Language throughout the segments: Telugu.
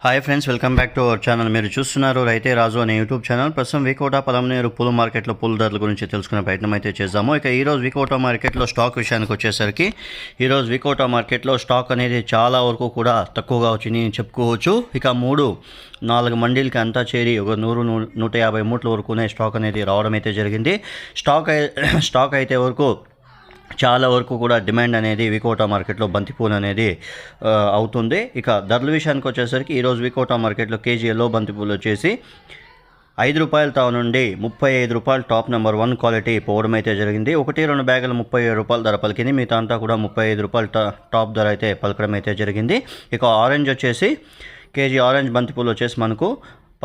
Hi friends, welcome back to our channel. మీరు చూస్తున్నారు రైతే రాజు అనే యూట్యూబ్ ఛానల్. ప్రస్తుతం వికోటా పలమనేరు పూల మార్కెట్లో పూల ధరల గురించి తెలుసుకునే ప్రయత్నం అయితే చేద్దాము. ఇక ఈరోజు వికోటా మార్కెట్లో స్టాక్ విషయానికి వచ్చేసరికి ఈరోజు వికోటా మార్కెట్లో స్టాక్ అనేది చాలా వరకు కూడా తక్కువగా వచ్చింది చెప్పుకోవచ్చు. ఇక 3-4 మండీలకి అంతా చేరి ఒక 100-150 మూట్ల వరకునే స్టాక్ అనేది రావడం అయితే జరిగింది. స్టాక్ అయితే వరకు చాలా వరకు కూడా డిమాండ్ అనేది వికోటా మార్కెట్లో బంతిపూలు అనేది అవుతుంది. ఇక ధరల విషయానికి వచ్చేసరికి ఈరోజు వికోటా మార్కెట్లో కేజీ ఎల్లో బంతిపూలు వచ్చేసి ₹5 నుండి ₹35 టాప్ నెంబర్ 1 క్వాలిటీ పోవడం అయితే జరిగింది. 1-2 బ్యాగులు ₹37 ధర పలికింది. మిగతా అంతా కూడా ₹35 టాప్ ధర అయితే పలకడం అయితే జరిగింది. ఇక ఆరెంజ్ వచ్చేసి కేజీ ఆరెంజ్ బంతిపూలు వచ్చేసి మనకు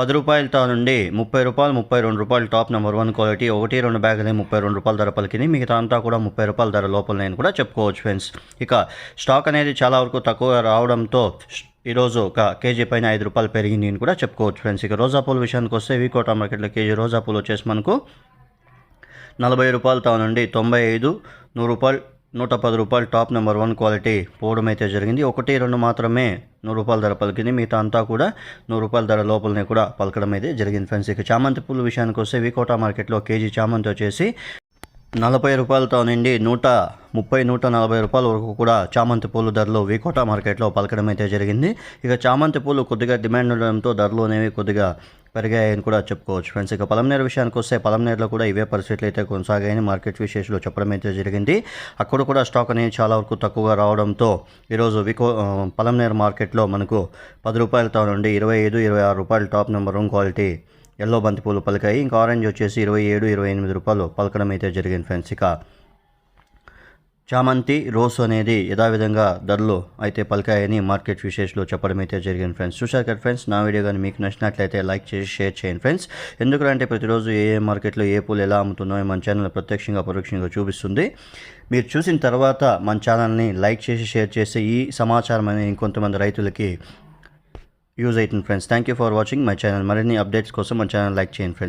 ₹10 నుండి ₹30, ₹32 టాప్ నెంబర్ 1 క్వాలిటీ. 1-2 బ్యాగులే ₹32 ధర పలికింది. మిగతా అంతా కూడా ₹30 ధర లోపల నేను కూడా చెప్పుకోవచ్చు ఫ్రెండ్స్. ఇక స్టాక్ అనేది చాలా వరకు తక్కువగా రావడంతో ఈరోజు ఒక కేజీ పైన ₹5 పెరిగింది అని కూడా చెప్పుకోవచ్చు ఫ్రెండ్స్. ఇక రోజా పూల విషయానికి వస్తే వికోటా మార్కెట్లో కేజీ రోజా పూలు వచ్చేసి మనకు ₹40 నుండి ₹95, ₹100, ₹110 టాప్ నెంబర్ 1 క్వాలిటీ పోవడం అయితే జరిగింది. 1-2 మాత్రమే ₹100 ధర పలికింది. మిగతా అంతా కూడా ₹100 ధర లోపలనే కూడా పలకడం అయితే జరిగింది ఫ్రెండ్స్. ఇక చామంతి పూల విషయానికి వస్తే వికోటా మార్కెట్లో కేజీ చామంతి వచ్చేసి ₹40 నుండి ₹130-140 వరకు కూడా చామంతి పూల ధరలు వికోటా మార్కెట్లో పలకడం అయితే జరిగింది. ఇక చామంతి పూలు కొద్దిగా డిమాండ్ ఉండడంతో ధరలు అనేవి కొద్దిగా పెరిగాయని కూడా చెప్పుకోవచ్చు ఫ్రెండ్స్. ఇక పలమనేరు విషయానికి వస్తే పలమనేరులో కూడా ఇవే పరిస్థితులు అయితే కొనసాగాయని మార్కెట్ విశేషాలు చెప్పడం అయితే జరిగింది. అక్కడ కూడా స్టాక్ అనేది చాలా వరకు తక్కువగా రావడంతో ఈరోజు పలమనేరు మార్కెట్లో మనకు ₹10 నుండి ₹25-26 టాప్ నెంబర్ 1 క్వాలిటీ ఎల్లో బంతిపూలు పలికాయి. ఇంకా ఆరెంజ్ వచ్చేసి ₹27-28 పలకడం అయితే జరిగింది ఫ్రెండ్స్. ఇక చామంతి రోస్ అనేది యథావిధంగా ధరలు అయితే పలికాయని మార్కెట్ విశేషాలు చెప్పడం అయితే జరిగింది ఫ్రెండ్స్. చూశారు కదా ఫ్రెండ్స్, నా వీడియో కానీ మీకు నచ్చినట్లయితే లైక్ చేసి షేర్ చేయండి ఫ్రెండ్స్. ఎందుకంటే ప్రతిరోజు ఏ మార్కెట్లో ఏ పూలు ఎలా అమ్ముతున్నాయో మన ఛానల్ ప్రత్యక్షంగా పరోక్షంగా చూపిస్తుంది. మీరు చూసిన తర్వాత మన ఛానల్ని లైక్ చేసి షేర్ చేస్తే ఈ సమాచారం అనేది ఇంకొంతమంది రైతులకి యూజ్ అవుతుంది friends. Thank you for watching my channel. మరిన్ని అప్డేట్స్ కోసం మన ఛానల్ లైక్ చేయండి ఫ్రెండ్స్.